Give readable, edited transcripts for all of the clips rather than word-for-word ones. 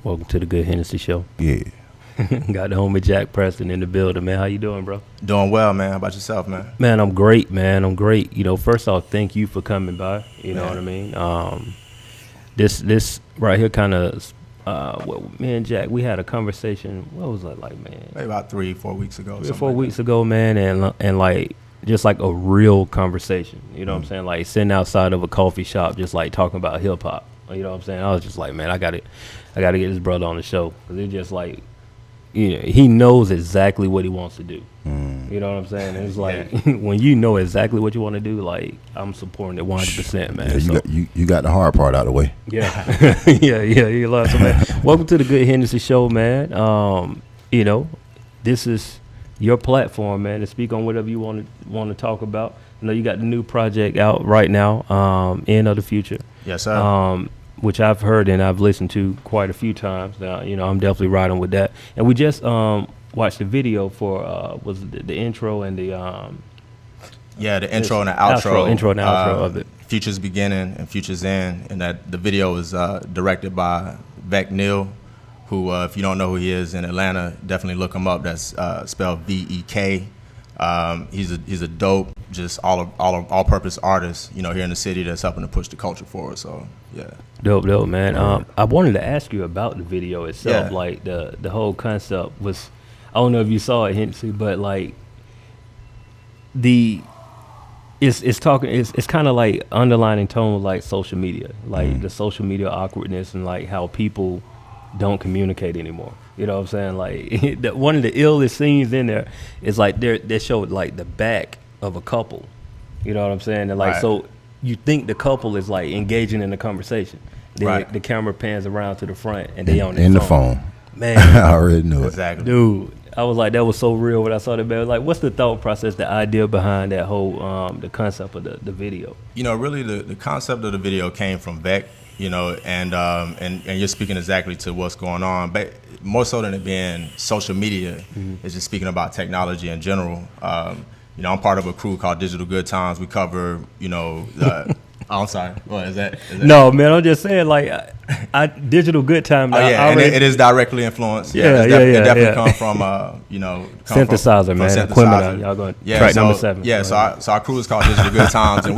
Welcome to the GoodHenneC Show. Yeah. Got the homie Jack Preston in the building, man. How you doing, bro? Doing well, man. How about yourself, man? Man, I'm great, man. I'm great. You know, first off, thank you for coming by. You know what I mean? This right here kind of, me and Jack, we had a conversation. What was that like, man? Maybe about 3-4 weeks ago. 3 or 4 weeks ago, man, and like just like a real conversation. You know what I'm saying? Like sitting outside of a coffee shop, just like talking about hip hop. You know what I'm saying? I was just like, man, I got to get this brother on the show because it's just like, you know, he knows exactly what he wants to do. You know what I'm saying? It's like when you know exactly what you want to do, like I'm supporting it 100%, man. Yeah, you got the hard part out of the way. Yeah, you love it, man. Welcome to the GoodHenneC Show, man. You know, this is your platform, man, to speak on whatever you want to talk about. I know you got the new project out right now, End of the Future. Yes, sir. Which I've heard and I've listened to quite a few times. Now, you know, I'm definitely riding with that. And we just watched the video for was the intro and the the intro and the outro. Intro and outro of it. Future's beginning and Future's end, and that the video is directed by Vec Neal, who, if you don't know who he is in Atlanta, definitely look him up. That's spelled V-E-K. He's a dope, just all-purpose artist, you know, here in the city that's helping to push the culture forward. So yeah, dope, man. I wanted to ask you about the video itself. Yeah. Like the whole concept was, I don't know if you saw it, Hennessy, but like it's kind of like underlining tone like social media, like the social media awkwardness and like how people don't communicate anymore. You know what I'm saying? Like one of the illest scenes in there is like they showed like the back of a couple. You know what I'm saying? And like Right. So you think the couple is like engaging in the conversation. Then Right. the camera pans around to the front and they on the phone. Man, I already knew it. exactly. dude, I was like, that was so real when I saw that. Man, like, what's the thought process, the idea behind that whole the concept of the video? You know, really the concept of the video came from Vec, you know, and you're speaking exactly to what's going on. But more so than it being social media, it's just speaking about technology in general. You know, I'm part of a crew called Digital Good Times. We cover, you know, oh, I'm sorry. What is that? No, man, I'm just saying, like, I Digital Good Time. Oh yeah, and it is directly influenced. It definitely come from you know, synthesizer, man. Synthesizer. Equipment, y'all going track number 7. Yeah, so our crew is called Digital Good Times, and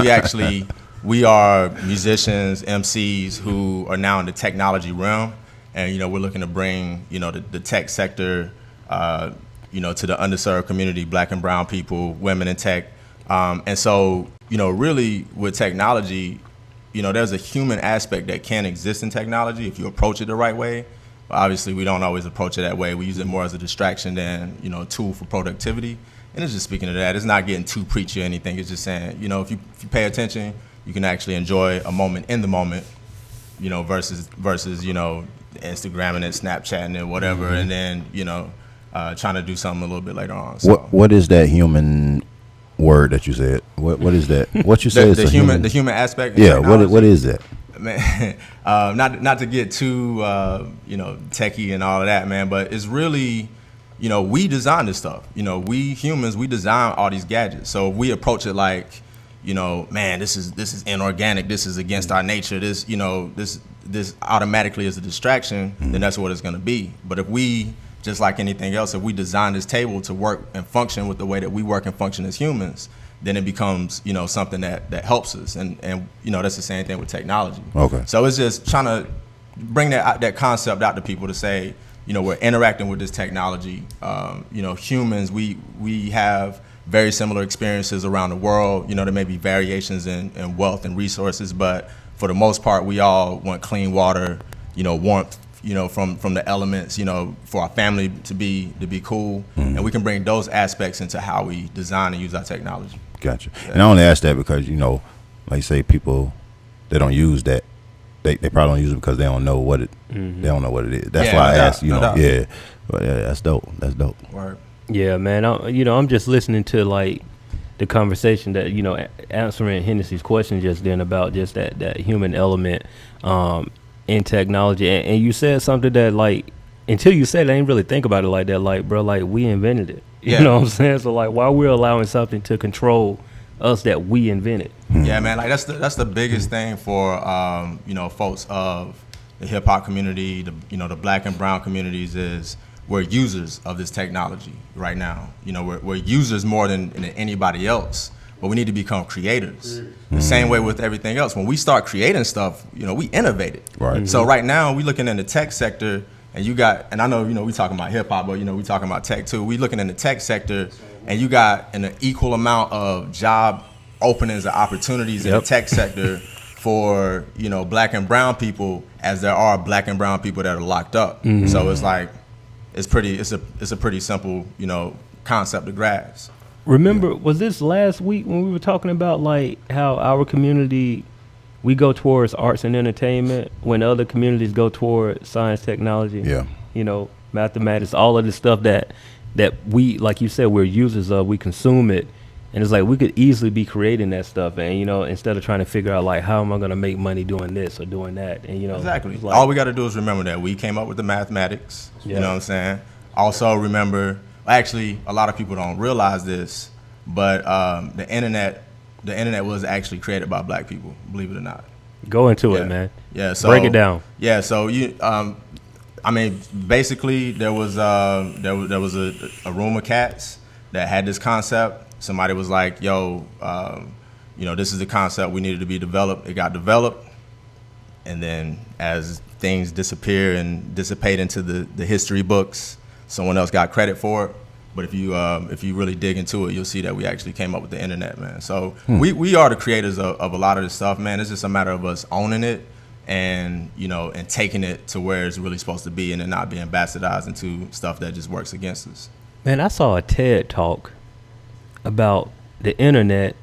we are musicians, MCs who are now in the technology realm, and you know, we're looking to bring, you know, the tech sector, you know, to the underserved community, Black and brown people, women in tech, and so, you know, really with technology, you know, there's a human aspect that can exist in technology if you approach it the right way. But obviously, we don't always approach it that way. We use it more as a distraction than, you know, a tool for productivity. And it's just speaking to that. It's not getting too preachy or anything. It's just saying, you know, if you pay attention, you can actually enjoy a moment in the moment, you know, versus you know, Instagramming and Snapchatting and whatever, and then, you know, trying to do something a little bit later on. So. What is that human word that you said? What is that? What you say is the human aspect. Yeah. What is that? Man, not to get too you know, techie and all of that, man, but it's really, you know, we design this stuff. You know, we humans, we design all these gadgets. So if we approach it like, you know, man, this is inorganic, this is against our nature, this, you know, this automatically is a distraction, then that's what it's going to be. But if we, just like anything else, if we design this table to work and function with the way that we work and function as humans, then it becomes, you know, something that helps us. And you know, that's the same thing with technology. Okay. So it's just trying to bring that concept out to people to say, you know, we're interacting with this technology. You know, humans, we have very similar experiences around the world. You know, there may be variations in wealth and resources, but for the most part, we all want clean water, you know, warmth, you know, from the elements, you know, for our family to be cool. And we can bring those aspects into how we design and use our technology. Gotcha. Yeah. And I only ask that because, you know, like you say, people, they don't use that. They probably don't use it because they don't know what it they don't know what it is. That's why I asked, you know. Yeah. But yeah, that's dope. That's dope. Word. Yeah, man. I'm just listening to like the conversation that, you know, answering Hennessy's question just then about just that human element in technology. And you said something that, like, until you said it, I didn't really think about it like that. Like, bro, like, we invented it. You know what I'm saying? So, like, why we're allowing something to control us that we invented? Yeah, man. Like, that's the biggest thing for, you know, folks of, the hip hop community, the black and brown communities is we're users of this technology right now. We're users more than anybody else, but we need to become creators. The same way with everything else. When we start creating stuff, we innovate it. Right. So right now we looking in the tech sector, and I know, we talking about hip hop, but we talking about tech too. We looking in the tech sector, and you got an equal amount of job openings and opportunities in the tech sector for black and brown people as there are black and brown people that are locked up. So it's like it's a pretty simple concept to grasp. Remember, was this last week when we were talking about like how our community, we go towards arts and entertainment when other communities go toward science, technology, mathematics, all of the stuff that we, like you said, we're users of, we consume it. And it's like we could easily be creating that stuff, and instead of trying to figure out like how am I going to make money doing this or doing that, and exactly. Like, all we got to do is remember that we came up with the mathematics. You know what I'm saying? Also remember, actually, a lot of people don't realize this, but the internet was actually created by black people. Believe it or not. Go into it, man. Yeah. So break it down. Yeah. So basically, there was a room of cats that had this concept. Somebody was like, yo, this is the concept we needed to be developed. It got developed. And then as things disappear and dissipate into the history books, someone else got credit for it. But if you really dig into it, you'll see that we actually came up with the internet, man. So we are the creators of a lot of this stuff, man. It's just a matter of us owning it and taking it to where it's really supposed to be and then not being bastardized into stuff that just works against us. Man, I saw a TED talk about the internet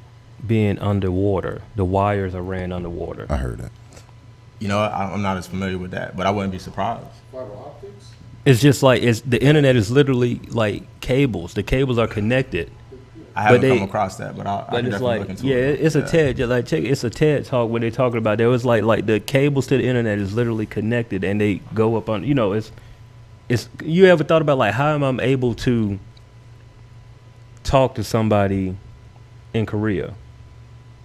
being underwater. The wires are ran underwater. I heard that. I'm not as familiar with that, but I wouldn't be surprised. Fiber optics? It's just like the internet is literally like cables. The cables are connected. I haven't come across that, but I can definitely look into it. It's a TED. It's a TED talk where they're talking about there was like the cables to the internet is literally connected and they go up on. It's you ever thought about like how am I able to talk to somebody in Korea?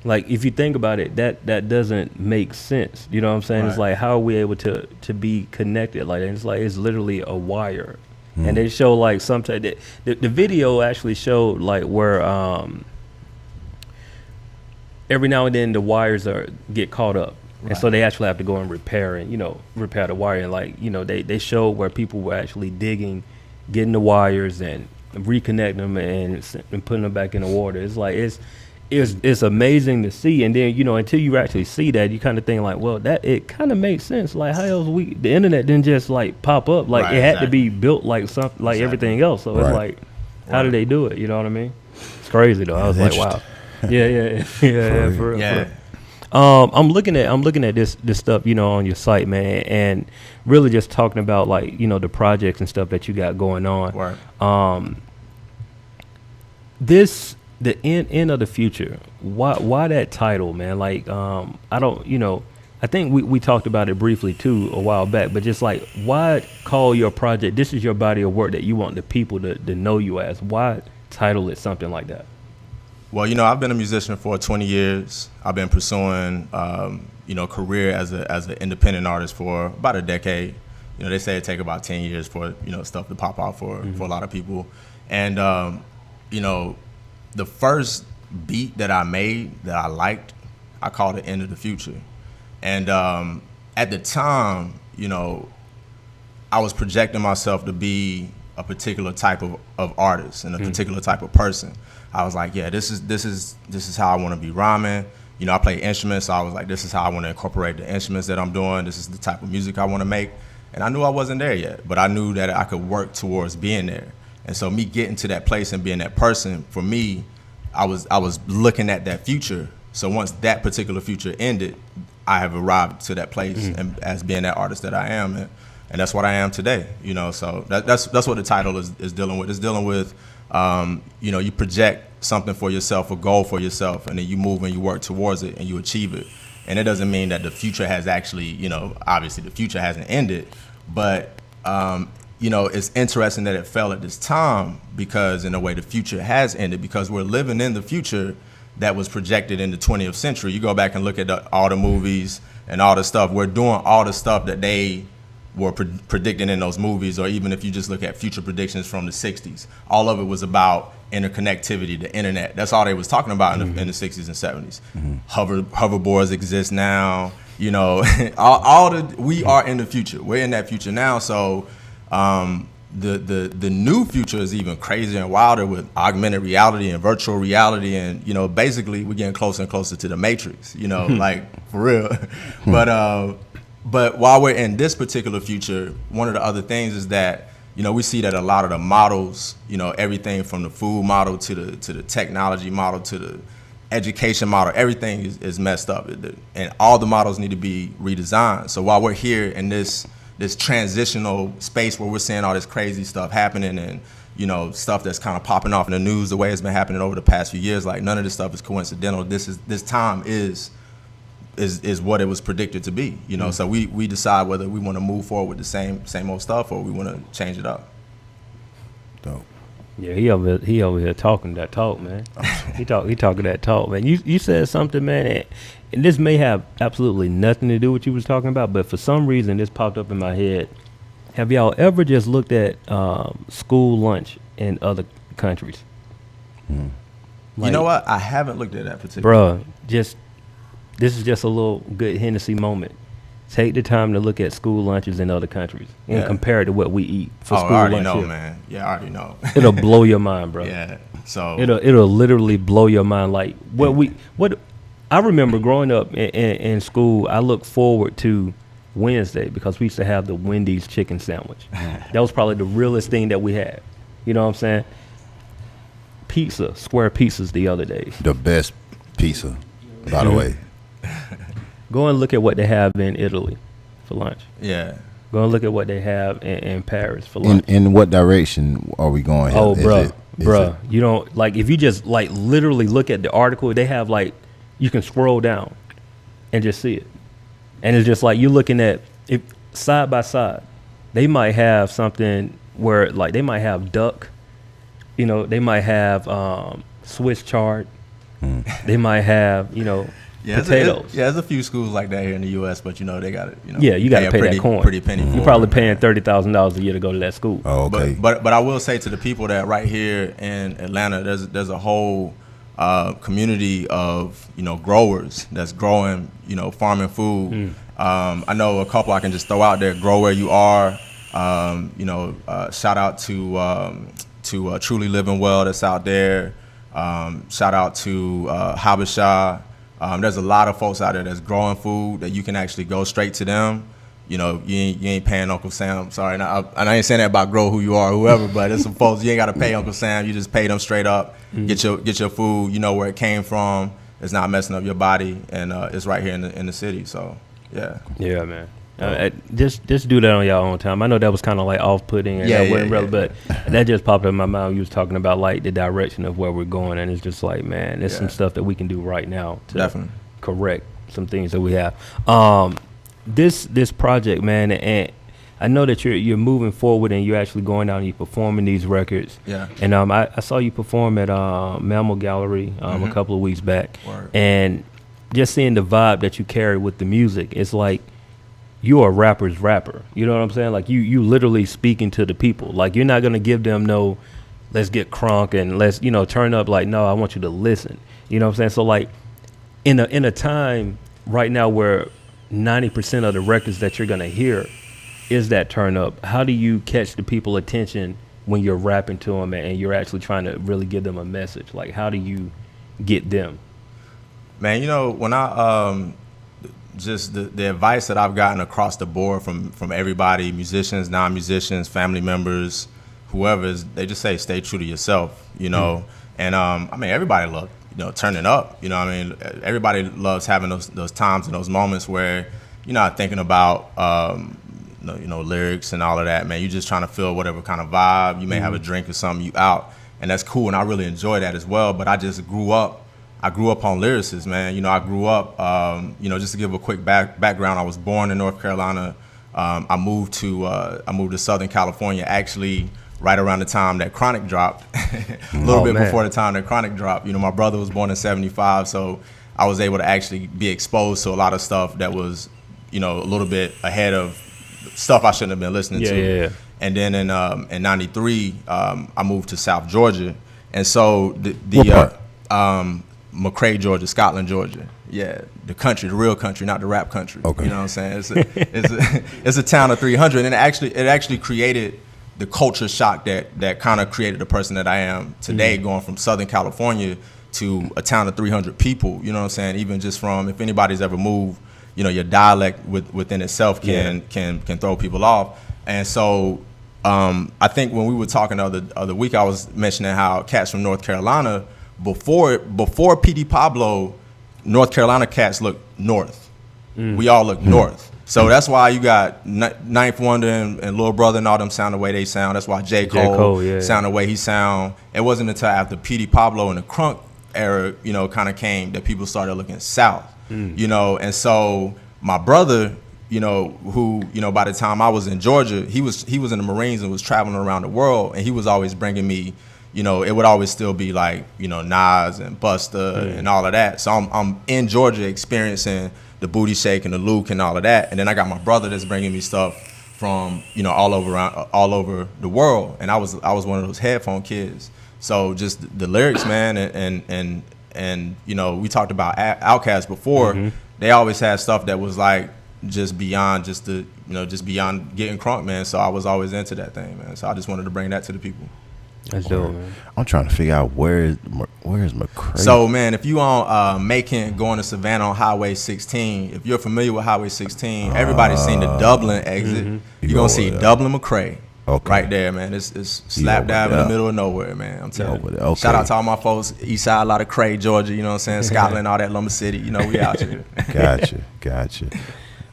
Like if you think about it, that doesn't make sense. You know what I'm saying? Right. It's like how are we able to be connected like that? It's like it's literally a wire. And they show like sometimes the video actually showed like where every now and then the wires get caught up. Right. And so they actually have to go and repair the wire. And like, they show where people were actually digging, getting the wires and reconnecting them and putting them back in the water. It's like it's amazing to see. And then until you actually see that, you kind of think like, well, that it kind of makes sense. Like how else the internet didn't just like pop up. Like it had to be built like something like everything else. So it's like, how did they do it? You know what I mean? It's crazy though. I was like, wow. Yeah, for real. Yeah. I'm looking at this stuff, on your site, man, and really just talking about like, the projects and stuff that you got going on. Right. The end of the future. Why that title, man? Like, I don't, I think we talked about it briefly too a while back, but just like, why call your project? This is your body of work that you want the people to know you as. Why title it something like that? Well, I've been a musician for 20 years. I've been pursuing, career as an independent artist for about a decade. They say it take about 10 years for, stuff to pop out for a lot of people. And, the first beat that I made that I liked, I called it End of the Future. And at the time, I was projecting myself to be a particular type of artist and a particular type of person. I was like, yeah, this is how I want to be rhyming. I play instruments, so I was like, this is how I want to incorporate the instruments that I'm doing. This is the type of music I want to make. And I knew I wasn't there yet, but I knew that I could work towards being there. And so me getting to that place and being that person, for me, I was looking at that future. So once that particular future ended, I have arrived to that place and as being that artist that I am. And that's what I am today, So that's what the title is dealing with. It's dealing with, you project something for yourself, a goal for yourself, and then you move and you work towards it and you achieve it. And it doesn't mean that the future has actually, obviously the future hasn't ended, but, it's interesting that it fell at this time because in a way the future has ended because we're living in the future that was projected in the 20th century. You go back and look at all the movies and all the stuff. We're doing all the stuff that they were predicting in those movies, or even if you just look at future predictions from the 60s, all of it was about interconnectivity, the internet. That's all they was talking about in the 60s and 70s. Hoverboards exist now, you know, we are in the future. We're in that future now. So the new future is even crazier and wilder with augmented reality and virtual reality, and, you know, basically we're getting closer and closer to the Matrix, you know, like for real. But while we're in this particular future, one of the other things is that, you know, we see that a lot of the models, you know, everything from the food model to the technology model to the education model, everything is messed up, and all the models need to be redesigned. So while we're here in this transitional space where we're seeing all this crazy stuff happening, and, you know, stuff that's kind of popping off in the news the way it's been happening over the past few years, like, none of this stuff is coincidental. This time is what it was predicted to be, you know. So we decide whether we want to move forward with the same old stuff, or we want to change it up. Dope. Yeah, he over here talking that talk, man. he talking that talk, man. You said something, man, and this may have absolutely nothing to do with what you was talking about, but for some reason this popped up in my head. Have y'all ever just looked at school lunch in other countries? Like, you know what? I haven't looked at that particular. Bruh, this is just a little good Hennessy moment. Take the time to look at school lunches in other countries and compare it to what we eat for school lunch. I already know, here. Man. Yeah, I already know. It'll blow your mind, bro. Yeah. So it'll literally blow your mind. Like what I remember growing up in school, I looked forward to Wednesday because we used to have the Wendy's chicken sandwich. That was probably the realest thing that we had. You know what I'm saying? Pizza, square pizzas the other day. The best pizza, by the way. Go and look at what they have in Italy for lunch. Yeah. Go and look at what they have in Paris for lunch. In what direction are we going? Oh, bruh. You don't, like, if you just, like, literally look at the article, they have, like, you can scroll down and just see it. And it's just like you're looking at it side by side. They might have something where, like, they might have duck. You know, they might have Swiss chard. They might have, you know, potatoes. There's a few schools like that here in the U.S., but, you know, they got it. You know, you got to pay that coin. Pretty penny. You're probably paying $30,000 a year to go to that school. Oh, okay. But I will say to the people that right here in Atlanta, there's a whole community of, you know, growers that's growing, you know, farming food. I know a couple I can just throw out there. Grow Where You Are. You know, shout out to Truly Living Well that's out there. Shout out to Habesha. There's a lot of folks out there that's growing food that you can actually go straight to them. You know, you ain't paying Uncle Sam. Sorry, and I ain't saying that about Grow Who You Are or whoever, but there's some folks, you ain't got to pay Uncle Sam. You just pay them straight up. Get your food. You know where it came from. It's not messing up your body, and it's right here in the city. So, yeah. Yeah, man. Just do that on your own time. I know that was kind of like off-putting, and that wasn't really, but that just popped up in my mind. You was talking about like the direction of where we're going, and it's just like, man, there's some stuff that we can do right now to definitely correct some things that we have. This project, man, and I know that you're moving forward and you're actually going out and you're performing these records. Yeah. And I saw you perform at Mammal Gallery a couple of weeks back, and just seeing the vibe that you carry with the music, it's like you're a rapper's rapper. You know what I'm saying? Like you literally speaking to the people. Like you're not gonna give them no, let's get crunk and let's, you know, turn up. Like, no, I want you to listen. You know what I'm saying? So like in a time right now where 90% of the records that you're gonna hear is that turn up, how do you catch the people attention when you're rapping to them and you're actually trying to really give them a message? Like, how do you get them? Man, you know, when I just the advice that I've gotten across the board from everybody, musicians, non-musicians, family members, whoever, is they just say stay true to yourself, you know. And I mean, everybody loves, you know, turning up, you know what I mean? Everybody loves having those times and those moments where you're not thinking about you know, lyrics and all of that, man. You're just trying to feel whatever kind of vibe. You may have a drink or something, you out, and that's cool, and I really enjoy that as well. But I just grew up on lyricists, man. You know, I grew up, you know, just to give a quick background, I was born in North Carolina. I moved to Southern California, actually right around the time that Chronic dropped, a little bit before the time that Chronic dropped. You know, my brother was born in '75, so I was able to actually be exposed to a lot of stuff that was a little bit ahead of stuff I shouldn't have been listening to. Yeah. And then in '93, I moved to South Georgia, and so McRae, Georgia, Scotland, Georgia. Yeah, the country, the real country, not the rap country. Okay. You know what I'm saying? It's a town of 300, and it actually created the culture shock that kind of created the person that I am today, going from Southern California to a town of 300 people. You know what I'm saying? Even just from, if anybody's ever moved, your dialect within itself can throw people off. And so I think when we were talking the other week, I was mentioning how cats from North Carolina, before P.D. Pablo, North Carolina cats look north. We all look north. So that's why you got Ninth Wonder and Lil Brother and all them sound the way they sound. That's why J. Cole sound the way he sound. It wasn't until after P.D. Pablo and the crunk era, kind of came that people started looking south. And so my brother, who, by the time I was in Georgia, he was in the Marines and was traveling around the world, and he was always bringing me, it would always still be like, Nas and Busta and all of that. So I'm in Georgia experiencing the booty shake and the Luke and all of that, and then I got my brother that's bringing me stuff from all over the world, and I was one of those headphone kids. So just the lyrics, man, and we talked about Outkast before. They always had stuff that was like just beyond just beyond getting crunk, man. So I was always into that thing, man. So I just wanted to bring that to the people. That's dope, man. I'm trying to figure out where's McRae. So, man, if you on Macon going to Savannah on Highway 16, if you're familiar with Highway 16, everybody's seen the Dublin exit. You're going to see Dublin McRae. Okay. Right there, man. It's slap dab in the middle of nowhere, man. I'm telling you. Okay. Shout out to all my folks, east side, a lot of Cray, Georgia, you know what I'm saying? Scotland, all that, Lumber City, we out here. Gotcha.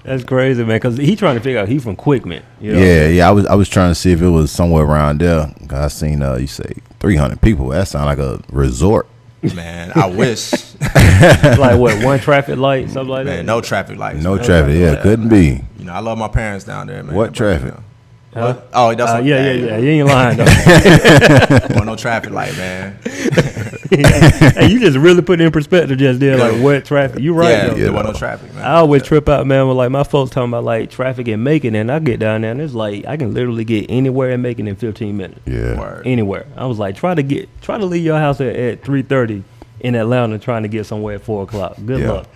That's crazy, man, because he trying to figure out he from Quickman. Yeah. I was trying to see if it was somewhere around there. I seen you say 300 people. That sound like a resort. Man, I wish. Like what, one traffic light, something like that? Man, no traffic lights. No traffic, couldn't be. I love my parents down there, man. What traffic? What? Oh, that's yeah. You ain't lying though. Well, no traffic light, man. Hey, you just really put it in perspective just there, like what traffic. You right though. There was no traffic, man. I always trip out, man, with like my folks talking about like traffic in Macon, and I get down there and it's like I can literally get anywhere in Macon in 15 minutes. Yeah. Word. Anywhere. I was like, try to leave your house at 3:30 in Atlanta, trying to get somewhere at 4:00. Good luck.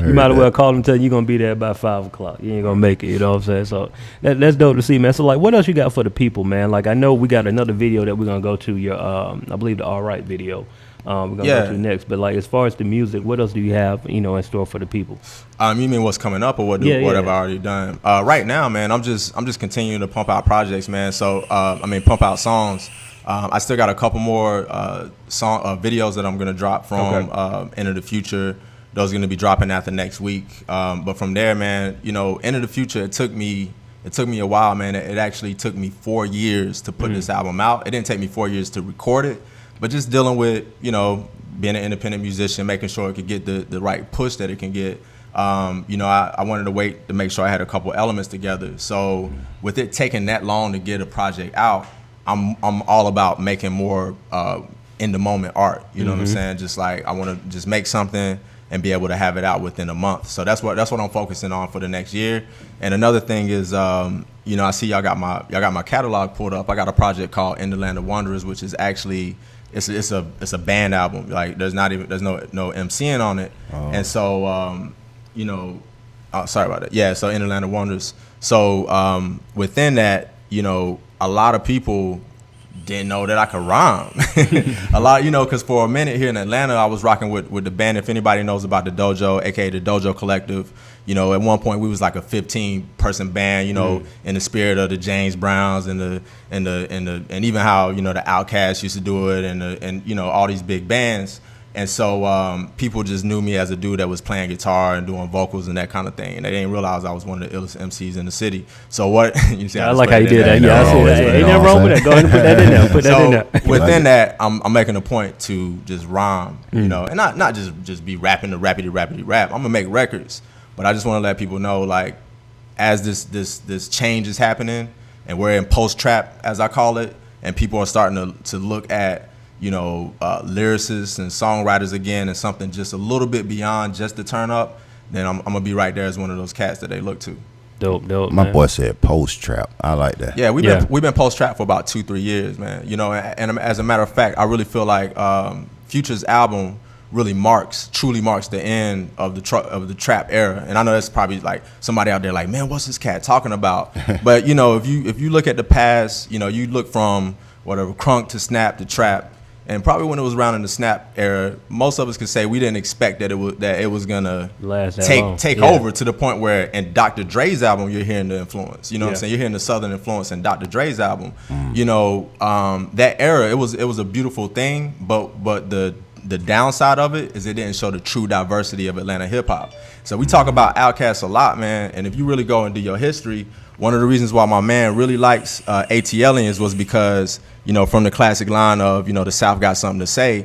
You might as well call them, tell you you're going to be there by 5 o'clock. You ain't going to make it, you know what I'm saying? So that's dope to see, man. So, like, what else you got for the people, man? Like, I know we got another video that we're going to go to, your, I believe the All Right video we're going to go to next. But, like, as far as the music, what else do you have, in store for the people? You mean what's coming up or what have I already done? Right now, man, I'm just continuing to pump out projects, man. So, pump out songs. I still got a couple more videos that I'm going to drop from Into the Future. Those are going to be dropping after next week. But from there, man, Into the Future, it took me a while, man. It actually took me 4 years to put this album out. It didn't take me 4 years to record it, but just dealing with, being an independent musician, making sure it could get the right push that it can get. I wanted to wait to make sure I had a couple elements together. So with it taking that long to get a project out, I'm all about making more in the moment art. You know what I'm saying? Just like I want to just make something and be able to have it out within a month. So that's what I'm focusing on for the next year. And another thing is, I see y'all got my catalog pulled up. I got a project called In the Land of Wanderers, which is actually it's a band album. Like there's no MCing on it. Oh. And so sorry about that. Yeah, so In the Land of Wanderers. So within that, a lot of people didn't know that I could rhyme. A lot, because for a minute here in Atlanta, I was rocking with the band. If anybody knows about the Dojo, aka the Dojo Collective, at one point we was like a 15-person band, in the spirit of the James Browns and even how the Outkast used to do it, and all these big bands. And so people just knew me as a dude that was playing guitar and doing vocals and that kind of thing. And they didn't realize I was one of the illest MCs in the city. So what you see? I like how you did that. Yeah, I see that. Ain't nothing wrong with that. Go ahead and put that in there. Put that in there. Within that, I'm making a point to just rhyme, and not just be rapping the rappity rap. I'm gonna make records, but I just want to let people know, like, as this change is happening, and we're in post trap, as I call it, and people are starting to look at lyricists and songwriters again, and something just a little bit beyond just the turn up, then I'm gonna be right there as one of those cats that they look to. Dope. My boy said post trap. I like that. Yeah, we've been post trap for about 2-3 years, man. You know, and as a matter of fact, I really feel like Future's album really truly marks the end of the trap era. And I know that's probably like somebody out there like, man, what's this cat talking about? But you know, if you look at the past, you know, you look from whatever crunk to snap to trap. And probably when it was around in the snap era, most of us could say we didn't expect that it was gonna take over to the point where in Dr. Dre's album you're hearing the influence. You know what I'm saying? You're hearing the Southern influence in Dr. Dre's album. You know, that era it was a beautiful thing, but the downside of it is it didn't show the true diversity of Atlanta hip hop. So we talk about Outkast a lot, man. And if you really go into your history, one of the reasons why my man really likes ATLians was because, you know, from the classic line of, you know, the South got something to say.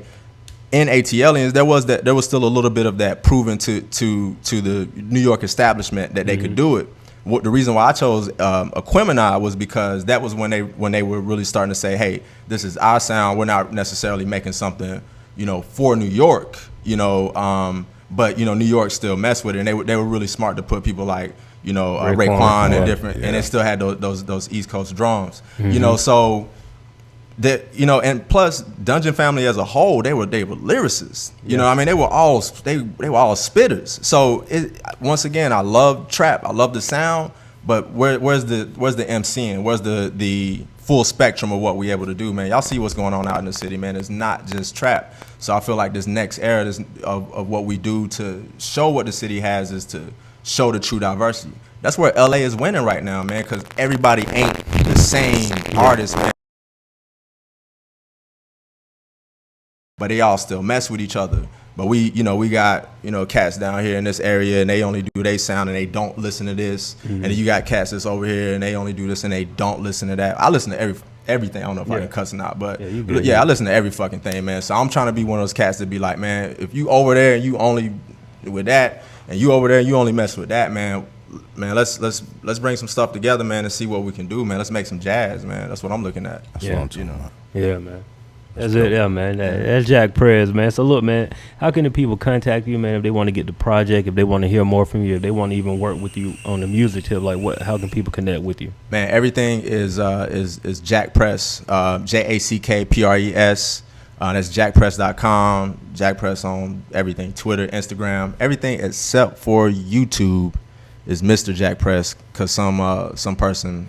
In ATLians, there was still a little bit of that proven to the New York establishment that they could do it. The reason why I chose Aquemini was because that was when they were really starting to say, hey, this is our sound. We're not necessarily making something, you know, for New York, you know, but you know, New York still messed with it, and they were really smart to put people like, you know, Raekwon and different, and it still had those East Coast drums, you know, so that, you know, and plus Dungeon Family as a whole, they were lyricists, you know, I mean, they were all spitters. So once again, I love trap, I love the sound, but where's the MCing, where's the full spectrum of what we able to do, man? Y'all see what's going on out in the city, man. It's not just trap. So I feel like this next era of what we do to show what the city has is to show the true diversity. That's where LA is winning right now, man, because everybody ain't the same artist, man. But they all still mess with each other. But we got, you know, cats down here in this area and they only do their sound and they don't listen to this. And then you got cats that's over here and they only do this and they don't listen to that. I listen to everything. I don't know if I can cuss or not, but I listen to every fucking thing, man. So I'm trying to be one of those cats that be like, man, if you over there and you only with that, and you over there and you only mess with that, man, let's bring some stuff together, man, and see what we can do, man. Let's make some jazz, man. That's what I'm looking at. That's what I'm, you know. Yeah, man. That's it, yeah, man. That's Jack Prez, man. So look, man, how can the people contact you, man, if they want to get the project, if they want to hear more from you, if they want to even work with you on the music tip, like how can people connect with you? Man, everything is Jack Press, JACKPRES. That's jackpress.com, Jack Press on everything, Twitter, Instagram, everything except for YouTube is Mr. Jack Press, because some person.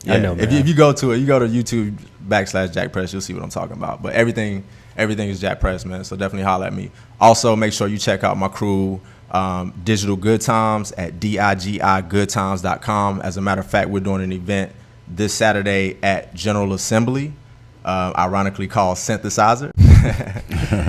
Yeah, I know, man. If you go to YouTube /Jack Press, you'll see what I'm talking about. But everything is Jack Press, man. So definitely holler at me. Also, make sure you check out my crew, Digital Good Times at digigoodtimes.com. As a matter of fact, we're doing an event this Saturday at General Assembly, ironically called Synthesizer.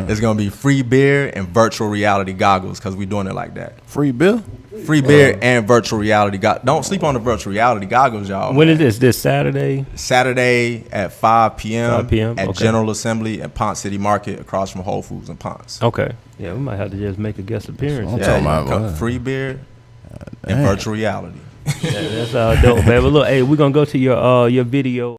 It's gonna be free beer and virtual reality goggles, because we're doing it like that. Free beer? Free beer and virtual reality goggles. Don't sleep on the virtual reality goggles, y'all. When is this? This Saturday? Saturday at 5 p.m. 5 p.m. at General Assembly at Ponce City Market, across from Whole Foods in Ponce. Okay. Yeah, we might have to just make a guest appearance. Free beer and virtual reality. That's dope, man. But look, hey, we're gonna go to your video.